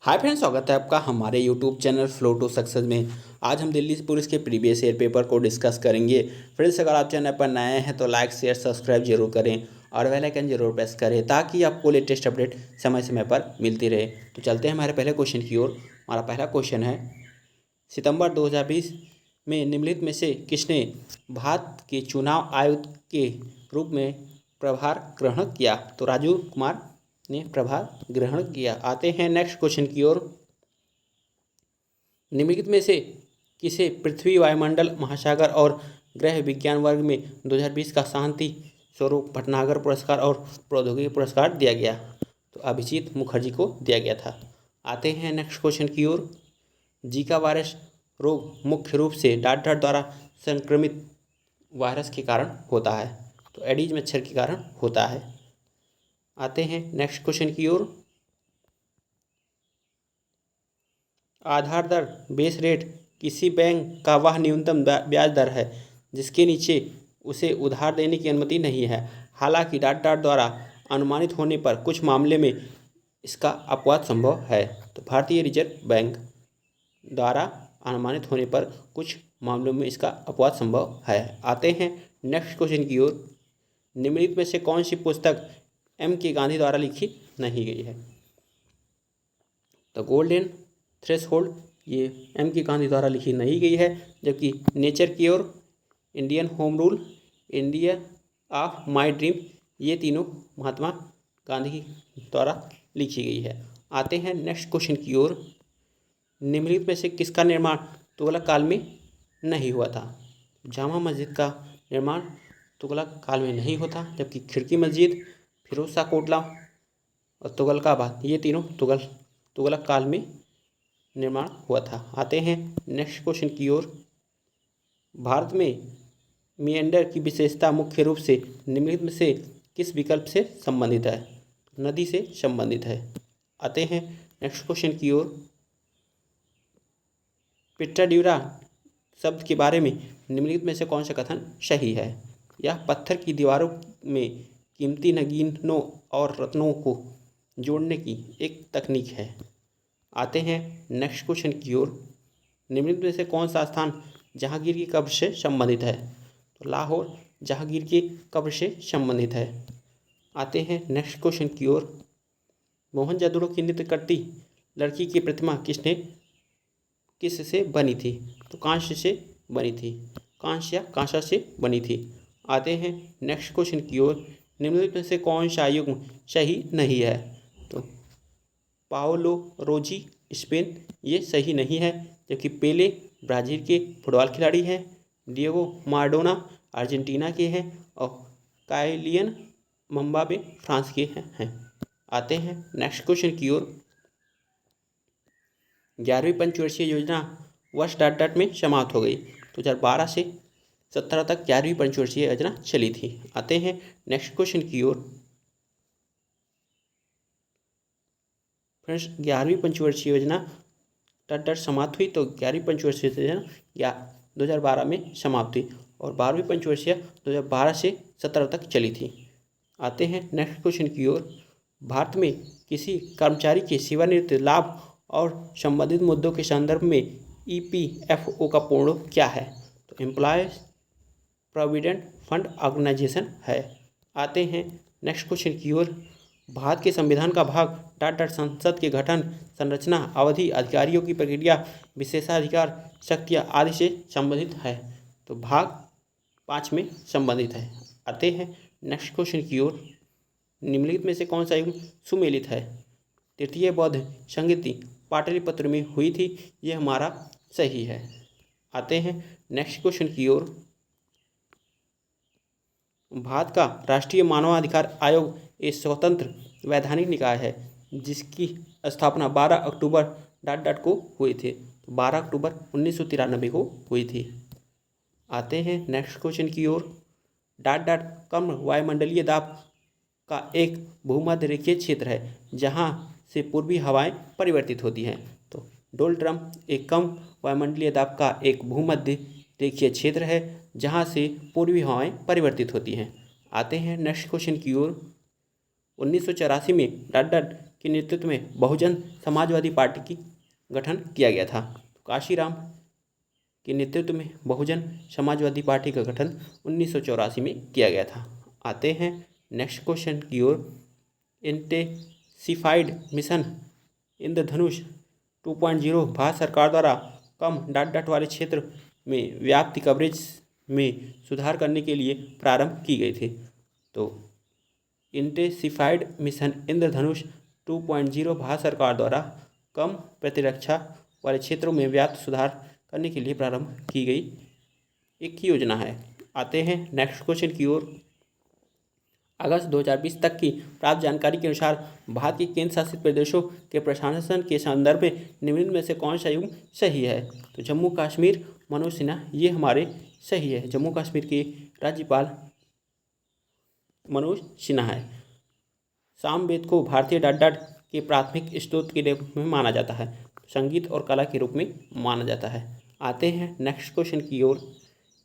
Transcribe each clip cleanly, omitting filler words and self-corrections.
Hi friends, स्वागत है आपका हमारे YouTube channel flow to success में। आज हम दिल्ली पुलिस के प्रीवियस ईयर पेपर को डिस्कस करेंगे। फ्रेंड्स, अगर आप चैनल पर नए हैं तो लाइक शेयर सब्सक्राइब जरूर करें और बेल आइकन जरूर प्रेस करें ताकि आपको लेटेस्ट अपडेट समय समय पर मिलती रहे। तो चलते हैं हमारे पहले क्वेश्चन की ओर। हमारा पहला क्वेश्चन है, सितंबर 2020 में निम्नलिखित में से किसने भारत के चुनाव आयुक्त के रूप में प्रभार ग्रहण किया? तो राजीव कुमार ने प्रभार ग्रहण किया। आते हैं नेक्स्ट क्वेश्चन की ओर। निम्नलिखित में से किसे पृथ्वी, वायुमंडल, महासागर और ग्रह विज्ञान वर्ग में 2020 का शांति स्वरूप भटनागर पुरस्कार और प्रौद्योगिकी पुरस्कार दिया गया? तो अभिजीत मुखर्जी को दिया गया था। आते हैं नेक्स्ट क्वेश्चन की ओर। जीका वायरस रोग मुख्य रूप से डाट द्वारा संक्रमित वायरस के कारण होता है, तो एडीज मच्छर के कारण होता है। आते हैं नेक्स्ट क्वेश्चन की ओर। आधार दर बेस रेट किसी बैंक का वह न्यूनतम ब्याज दर है जिसके नीचे उसे उधार देने की अनुमति नहीं है। हालांकि डाट द्वारा अनुमानित होने पर कुछ मामले में इसका अपवाद संभव है। तो भारतीय रिजर्व बैंक द्वारा अनुमानित होने पर कुछ मामलों में इसका अपवाद संभव है। आते हैं नेक्स्ट क्वेश्चन की ओर। निम्नलिखित में से कौन सी पुस्तक एम के गांधी द्वारा लिखी नहीं गई है? द गोल्डन थ्रेशोल्ड ये एम के गांधी द्वारा लिखी नहीं गई है, जबकि नेचर की ओर, Indian home rule, India of my dream ये तीनों महात्मा गांधी द्वारा लिखी गई है। आते हैं नेक्स्ट क्वेश्चन की ओर। निम्नलिखित में से किसका निर्माण तुगलक काल में नहीं हुआ था? जामा मस्जिद का निर्माण तुगलक काल में नहीं होता, जबकि खिड़की मस्जिद, फिरोज शाह कोटला और तुगलकाबाद ये तीनों तुगलक काल में निर्माण हुआ था। आते हैं नेक्स्ट क्वेश्चन की ओर। भारत में मिएंडर की विशेषता मुख्य रूप से निम्नलिखित में से किस विकल्प से संबंधित है? नदी से संबंधित है। आते हैं नेक्स्ट क्वेश्चन की ओर। पिट्टाड्यूरा शब्द के बारे में निम्नलिखित में से कौन सा कथन सही है? यह पत्थर की दीवारों में कीमती नगीनों और रत्नों को जोड़ने की एक तकनीक है। आते हैं नेक्स्ट क्वेश्चन की ओर। निम्नलिखित में से कौन सा स्थान जहांगीर की कब्र से संबंधित है? तो लाहौर जहांगीर की कब्र से संबंधित है। आते हैं नेक्स्ट क्वेश्चन की ओर। मोहनजोदड़ो की नृत्य करती लड़की की प्रतिमा किस से बनी थी? तो कांस्य से बनी थी, कांस्य या कांसा से बनी थी। आते हैं नेक्स्ट क्वेश्चन की ओर। निम्नलिखित में से कौन सा युग्म सही नहीं है? तो पाओलो रोजी स्पेन ये सही नहीं है, जबकि पेले ब्राज़ील के फुटबॉल खिलाड़ी हैं, डिएगो माराडोना अर्जेंटीना के हैं और काइलियन मम्बाबे फ्रांस के हैं। आते हैं नेक्स्ट क्वेश्चन की ओर। 11वीं पंचवर्षीय योजना वर्ष डाट में समाप्त हो गई। 2012 से 17 तक 11वीं पंचवर्षीय योजना चली थी। आते हैं नेक्स्ट क्वेश्चन की ओर। फ्रेंड्स, 11वीं पंचवर्षीय योजना डाट समाप्त हुई, तो 11वीं पंचवर्षीय योजना या 2012 में समाप्त हुई और 12वीं पंचवर्षीय 2012 से 17 तक चली थी। आते हैं नेक्स्ट क्वेश्चन की ओर। भारत में किसी कर्मचारी के सेवानिवृत्ति लाभ और संबंधित मुद्दों के संदर्भ में EPFO का पूर्ण रूप क्या है? तो एम्प्लॉयज प्रोविडेंट फंड ऑर्गेनाइजेशन है। आते हैं नेक्स्ट क्वेश्चन की ओर। भारत के संविधान का भाग डाट संसद के गठन, संरचना, अवधि, अधिकारियों की प्रक्रिया, विशेषाधिकार, शक्तियाँ आदि से संबंधित है। तो भाग 5 में संबंधित है। आते हैं नेक्स्ट क्वेश्चन की ओर। निम्नलिखित में से कौन सा युग्म सुमेलित है? तृतीय बौद्ध संगति पाटलिपुत्र में हुई थी, ये हमारा सही है। आते हैं नेक्स्ट क्वेश्चन की ओर। भारत का राष्ट्रीय मानवाधिकार आयोग एक स्वतंत्र वैधानिक निकाय है जिसकी स्थापना 12 अक्टूबर डाट को हुई थी, 12 अक्टूबर 1993 को हुई थी। आते हैं नेक्स्ट क्वेश्चन की ओर। डाट कम वायुमंडलीय दाब का एक भूमध्य रेखीय क्षेत्र है जहां से पूर्वी हवाएं परिवर्तित होती हैं। तो डोल्ट्रम एक कम वायुमंडलीय दाब का एक भूमध्य रेखीय क्षेत्र है जहां से पूर्वी हवाएं परिवर्तित होती हैं। आते हैं नेक्स्ट क्वेश्चन की ओर। 1984 में डाट के नेतृत्व में बहुजन समाजवादी पार्टी की गठन किया गया था? काशीराम के नेतृत्व में बहुजन समाजवादी पार्टी का गठन 1984 में किया गया था। आते हैं नेक्स्ट क्वेश्चन की ओर। इंटेंसिफाइड मिशन इंद्रधनुष 2.0 भारत सरकार द्वारा कम डॉट डॉट वाले क्षेत्र में व्याप्ति कवरेज में सुधार करने के लिए प्रारंभ की गई थी। तो इंटेंसिफाइड मिशन इंद्रधनुष 2.0 भारत सरकार द्वारा कम प्रतिरक्षा वाले क्षेत्रों में व्याप्त सुधार करने के लिए प्रारंभ की गई एक योजना है। आते हैं नेक्स्ट क्वेश्चन की ओर। अगस्त 2020 तक की प्राप्त जानकारी के अनुसार भारत के केंद्र शासित प्रदेशों के प्रशासन के संदर्भ में निम्न में से कौन सा युग्म सही है? तो जम्मू कश्मीर मनोज सिन्हा ये हमारे सही है। जम्मू कश्मीर के राज्यपाल मनोज सिन्हा है। सामवेद को भारतीय डॉट डॉट के प्राथमिक स्रोत के रूप में माना जाता है, संगीत और कला के रूप में माना जाता है। आते हैं नेक्स्ट क्वेश्चन की ओर।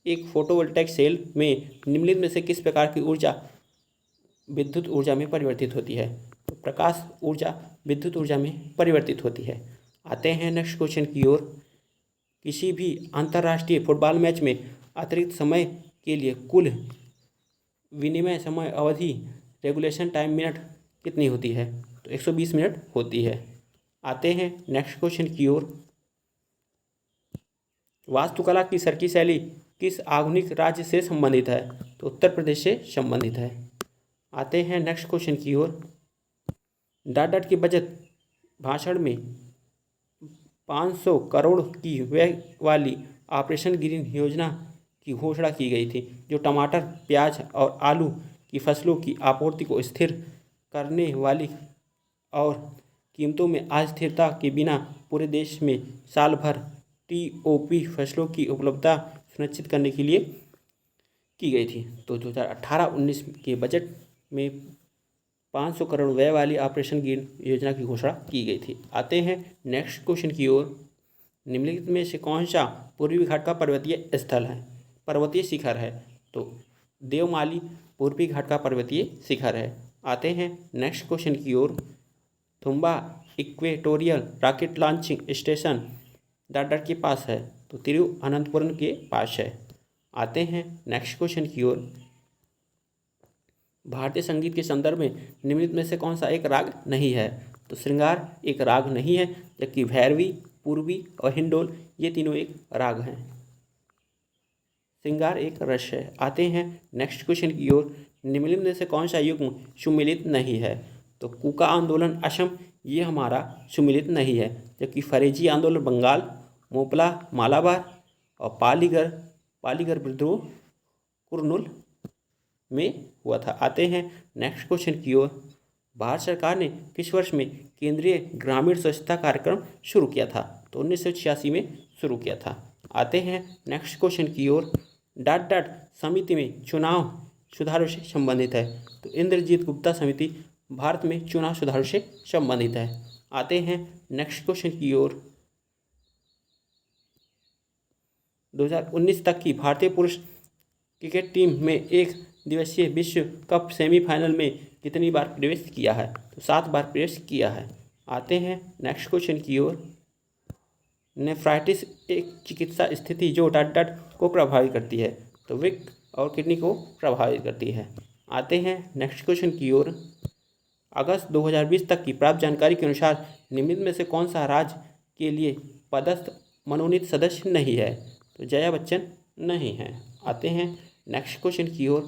एक फोटोवोल्टाइक सेल में निम्नलिखित में से किस प्रकार की ऊर्जा विद्युत ऊर्जा में परिवर्तित होती है? तो प्रकाश ऊर्जा विद्युत ऊर्जा में परिवर्तित होती है। आते हैं नेक्स्ट क्वेश्चन की ओर। किसी भी अंतर्राष्ट्रीय फुटबॉल मैच में अतिरिक्त समय के लिए कुल विनिमय समय अवधि रेगुलेशन टाइम मिनट कितनी होती है? तो 120 मिनट होती है। आते हैं नेक्स्ट क्वेश्चन की ओर। वास्तुकला की सर्की शैली किस आधुनिक राज्य से संबंधित है? तो उत्तर प्रदेश से संबंधित है। आते हैं नेक्स्ट क्वेश्चन की ओर। डॉट डॉट के बजट भाषण में 500 करोड़ की व्यय वाली ऑपरेशन ग्रीन योजना की घोषणा की गई थी, जो टमाटर, प्याज और आलू की फसलों की आपूर्ति को स्थिर करने वाली और कीमतों में अस्थिरता के बिना पूरे देश में साल भर टीओपी फसलों की उपलब्धता सुनिश्चित करने के लिए की गई थी। तो 2018-19 के बजट में 500 करोड़ व्यय वाली ऑपरेशन ग्रीन योजना की घोषणा की गई थी। आते हैं नेक्स्ट क्वेश्चन की ओर। निम्नलिखित में से कौन सा पूर्वी घाट का पर्वतीय स्थल है, पर्वतीय शिखर है? तो देवमाली पूर्वी घाट का पर्वतीय शिखर है। आते हैं नेक्स्ट क्वेश्चन की ओर। Thumba equatorial rocket launching station dot dot के पास है? तो तिरुवनंतपुरम के पास है। आते हैं नेक्स्ट क्वेश्चन की ओर। भारतीय संगीत के संदर्भ में निम्नलिखित में से कौन सा एक राग नहीं है? तो श्रृंगार एक राग नहीं है, जबकि भैरवी, पूर्वी और हिंडोल ये तीनों एक राग हैं। श्रृंगार एक रस है। आते हैं नेक्स्ट क्वेश्चन की ओर। निम्नलिखित में से कौन सा युग्म सुमिलित नहीं है? तो कूका आंदोलन असम ये हमारा सुमिलित नहीं है, जबकि फरेजी आंदोलन बंगाल, मोपला मालाबार और पालीगर विद्रोह कुर्नूल में हुआ था। आते हैं नेक्स्ट क्वेश्चन की ओर। भारत सरकार ने किस वर्ष में केंद्रीय ग्रामीण स्वच्छता कार्यक्रम शुरू किया था? तो 1986 में शुरू किया था। आते हैं नेक्स्ट क्वेश्चन की ओर। डॉट डॉट समिति में चुनाव सुधारों से संबंधित है? तो इंद्रजीत गुप्ता समिति भारत में चुनाव सुधारों से संबंधित है। आते हैं नेक्स्ट क्वेश्चन की ओर। 2019 तक की भारतीय पुरुष क्रिकेट टीम में एक दिवसीय विश्व कप सेमीफाइनल में कितनी बार प्रवेश किया है? तो 7 बार प्रवेश किया है। आते हैं नेक्स्ट क्वेश्चन की ओर। नेफ्राइटिस एक चिकित्सा स्थिति जो डॉट डॉट को प्रभावित करती है? तो वृक्क और किडनी को प्रभावित करती है। आते हैं नेक्स्ट क्वेश्चन की ओर। अगस्त 2020 तक की प्राप्त जानकारी के अनुसार निम्नलिखित में से कौन सा राज्य के लिए पदस्थ मनोनीत सदस्य नहीं है? तो जया बच्चन नहीं है। आते हैं नेक्स्ट क्वेश्चन की ओर।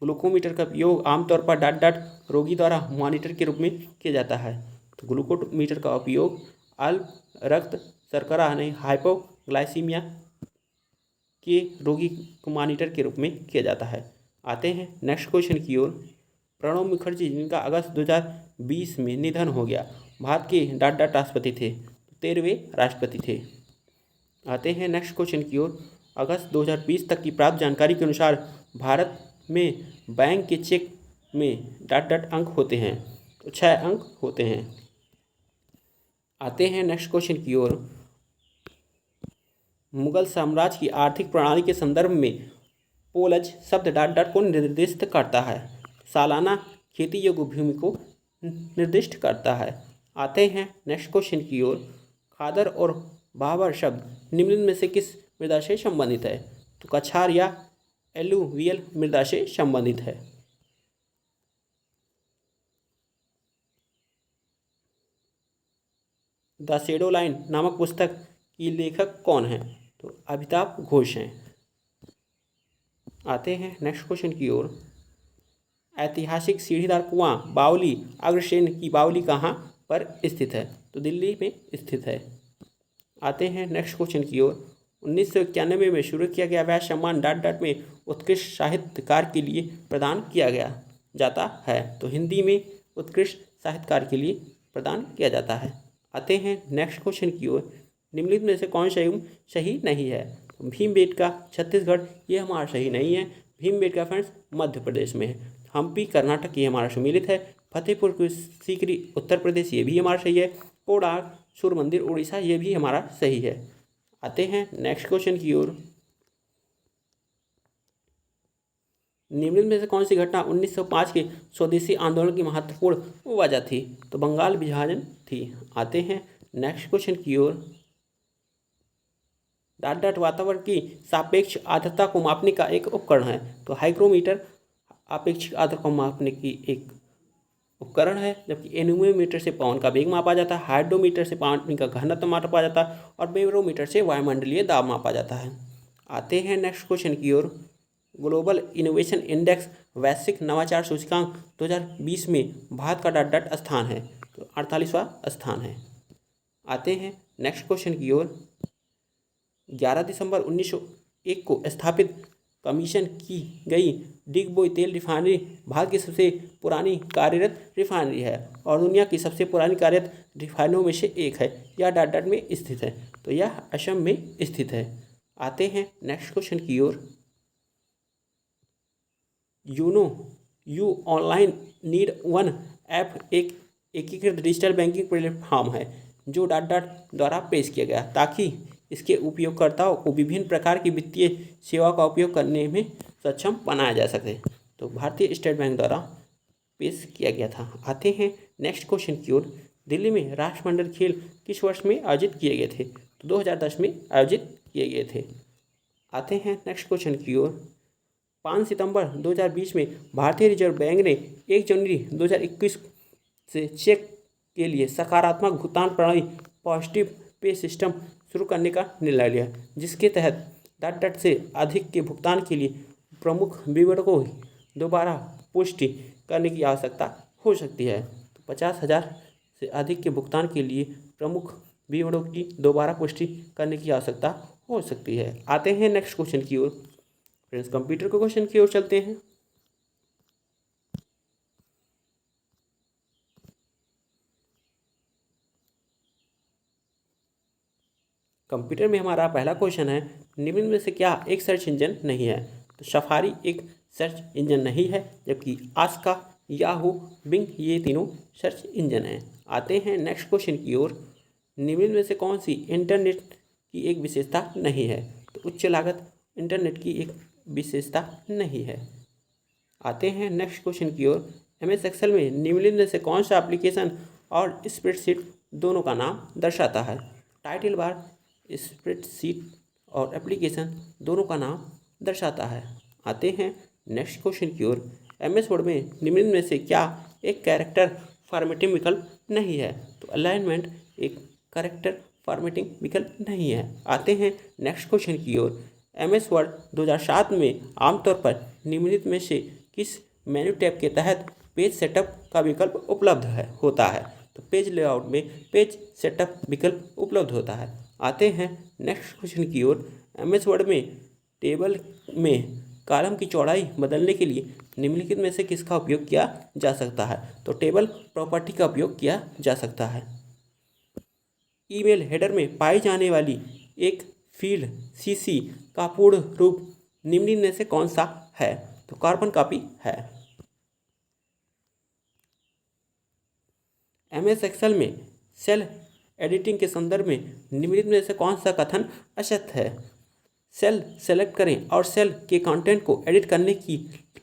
ग्लूकोमीटर का उपयोग आमतौर पर डॉट डॉट रोगी द्वारा मॉनिटर के रूप में किया जाता है? तो ग्लूकोमीटर का उपयोग अल्प रक्त शर्करा यानी हाइपोग्लाइसीमिया के रोगी को मॉनिटर के रूप में किया जाता है। आते हैं नेक्स्ट क्वेश्चन की ओर। प्रणब मुखर्जी जिनका अगस्त 2020 में निधन हो गया, भारत के डॉट डॉट राष्ट्रपति थे? 13वें राष्ट्रपति थे। आते हैं नेक्स्ट क्वेश्चन की ओर। अगस्त 2020 तक की प्राप्त जानकारी के अनुसार भारत में बैंक के चेक में डॉट डॉट अंक होते हैं? तो 6 अंक होते हैं। आते हैं नेक्स्ट क्वेश्चन की ओर। मुगल साम्राज्य की आर्थिक प्रणाली के संदर्भ में पोलज शब्द डॉट डॉट को निर्दिष्ट करता है? सालाना खेती योग्य भूमि को निर्दिष्ट करता है। आते हैं नेक्स्ट क्वेश्चन की ओर। खादर और बाबर शब्द निम्न में से किस मृदा से संबंधित है? तो कछार या एलुवियल मृदा से संबंधित है। द शेडो लाइन नामक पुस्तक की लेखक कौन है? तो अमिताभ घोष हैं। आते हैं नेक्स्ट क्वेश्चन की ओर। ऐतिहासिक सीढ़ीदार कुआं बावली अग्रसेन की बावली कहाँ पर स्थित है? तो दिल्ली में स्थित है। आते हैं नेक्स्ट क्वेश्चन की ओर। 1991 में शुरू किया गया वह सम्मान डॉट डॉट में उत्कृष्ट साहित्यकार के लिए प्रदान किया गया जाता है? तो हिंदी में उत्कृष्ट साहित्यकार के लिए प्रदान किया जाता है। आते हैं नेक्स्ट क्वेश्चन की ओर। निम्नलिखित में से कौन सा युग्म सही नहीं है? तो भीमबेटका छत्तीसगढ़ ये हमारा सही नहीं है। भीमबेटका फ्रेंड्स मध्य प्रदेश में है। हम्पी कर्नाटक ये हमारा सम्मिलित है। फतेहपुर सीकरी उत्तर प्रदेश ये भी हमारा सही है। कोडार सूर्य मंदिर उड़ीसा ये भी हमारा सही है। आते हैं नेक्स्ट क्वेश्चन की ओर। निम्नलिखित में से कौन सी घटना 1905 के स्वदेशी आंदोलन की महत्वपूर्ण वजह थी? तो बंगाल विभाजन थी। आते हैं नेक्स्ट क्वेश्चन की ओर। डॉट डॉट वातावरण की सापेक्ष आर्द्रता को मापने का एक उपकरण है? तो हाइग्रोमीटर आपेक्षिक आर्द्रता को मापने की एक उपकरण है। जबकि एनीमोमीटर से पवन का वेग मापा जाता है। हाइड्रोमीटर से पानी का घनत्व मापा जाता है और बैरोमीटर से वायुमंडलीय दाब मापा जाता है। आते हैं नेक्स्ट क्वेश्चन की ओर। ग्लोबल इनोवेशन इंडेक्स वैश्विक नवाचार सूचकांक 2020 में भारत का डॉट डॉट स्थान है? तो 48वां स्थान है। आते हैं नेक्स्ट क्वेश्चन की ओर। 11 दिसंबर 1901 को स्थापित कमीशन की गई डिगबोई तेल रिफाइनरी भारत की सबसे पुरानी कार्यरत रिफाइनरी है और दुनिया की सबसे पुरानी कार्यरत रिफाइनरों में से एक है। यह डॉट डॉट में स्थित है। तो यह असम में स्थित है। आते हैं नेक्स्ट क्वेश्चन की ओर। You online need one app एक एकीकृत डिजिटल बैंकिंग प्लेटफॉर्म है जो डॉट डॉट द्वारा पेश किया गया ताकि इसके उपयोगकर्ताओं को विभिन्न प्रकार की वित्तीय सेवा का उपयोग करने में सक्षम बनाया जा सके। तो भारतीय स्टेट बैंक द्वारा पेश किया गया था। आते हैं नेक्स्ट क्वेश्चन की ओर। दिल्ली में राष्ट्रमंडल खेल किस वर्ष में आयोजित किए गए थे? तो 2010 में आयोजित किए गए थे। आते हैं नेक्स्ट क्वेश्चन की ओर। 5 सितंबर 2020 में भारतीय रिजर्व बैंक ने 1 जनवरी 2021 से चेक के लिए सकारात्मक भुगतान प्रणाली पॉजिटिव पे सिस्टम शुरू करने का निर्णय लिया, जिसके तहत डॉट डॉट से अधिक के भुगतान के लिए प्रमुख विवरण को दोबारा पुष्टि करने की आवश्यकता हो सकती है। तो 50,000 से अधिक के भुगतान के लिए प्रमुख विवरणों की दोबारा पुष्टि करने की आवश्यकता हो सकती है। आते हैं नेक्स्ट क्वेश्चन की ओर। फ्रेंड्स कंप्यूटर के क्वेश्चन की ओर चलते हैं। कंप्यूटर में हमारा पहला क्वेश्चन है, निम्न में से क्या एक सर्च इंजन नहीं है? तो सफारी एक सर्च इंजन नहीं है, जबकि आस्का, याहू, बिंग ये तीनों सर्च इंजन हैं। आते हैं नेक्स्ट क्वेश्चन की ओर। निम्न में से कौन सी इंटरनेट की एक विशेषता नहीं है? तो उच्च लागत इंटरनेट की एक विशेषता नहीं है। आते हैं नेक्स्ट क्वेश्चन की ओर। MS एक्सेल में निम्नलिखित में से कौन सा एप्लीकेशन और स्प्रेडशीट दोनों का नाम दर्शाता है? टाइटल बार स्प्रेडशीट और एप्लीकेशन दोनों का नाम दर्शाता है। आते हैं नेक्स्ट क्वेश्चन की ओर। MS वर्ड में निम्न में से क्या एक कैरेक्टर फॉर्मेटिंग विकल्प नहीं है? तो अलाइनमेंट एक कैरेक्टर फॉर्मेटिंग विकल्प नहीं है। आते हैं नेक्स्ट क्वेश्चन की ओर। MS वर्ड 2007 में आमतौर पर निम्नलिखित में से किस मेन्यू टैब के तहत पेज सेटअप का विकल्प उपलब्ध होता है? तो पेज लेआउट में पेज सेटअप विकल्प उपलब्ध होता है। आते हैं नेक्स्ट क्वेश्चन की ओर। MS वर्ड में टेबल में कॉलम की चौड़ाई बदलने के लिए निम्नलिखित में से किसका उपयोग किया जा सकता है? तो टेबल प्रॉपर्टी का उपयोग किया जा सकता है। ईमेल हेडर में पाई जाने वाली एक फील्ड CC का पूर्ण रूप निम्न में से कौन सा है? तो कार्बन कॉपी है। MS एक्सेल में सेल एडिटिंग के संदर्भ में निम्नलिखित में से कौन सा कथन असत्य है? सेल सेलेक्ट करें और सेल के कंटेंट को एडिट करने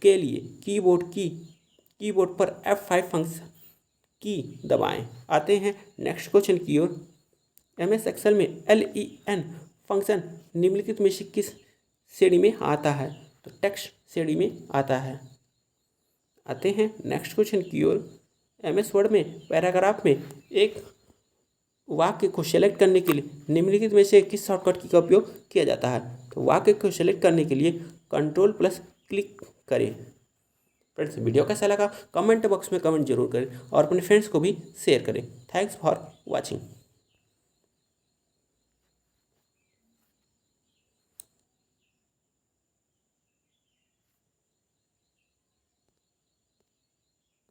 के लिए कीबोर्ड पर F5 फंक्शन की दबाएं। आते हैं नेक्स्ट क्वेश्चन की ओर। MS एक्सेल में LEN फंक्शन निम्नलिखित में से किस श्रेणी में आता है? तो टेक्स्ट श्रेणी में आता है। आते हैं नेक्स्ट क्वेश्चन की ओर। MS वर्ड में पैराग्राफ में एक वाक्य को सेलेक्ट करने के लिए निम्नलिखित में से किस शॉर्टकट की का उपयोग किया जाता है? तो वाक्य को सेलेक्ट करने के लिए Ctrl+ क्लिक करें। फ्रेंड्स, वीडियो कैसा लगा कमेंट बॉक्स में कमेंट जरूर करें और अपने फ्रेंड्स को भी शेयर करें। Thanks for watching.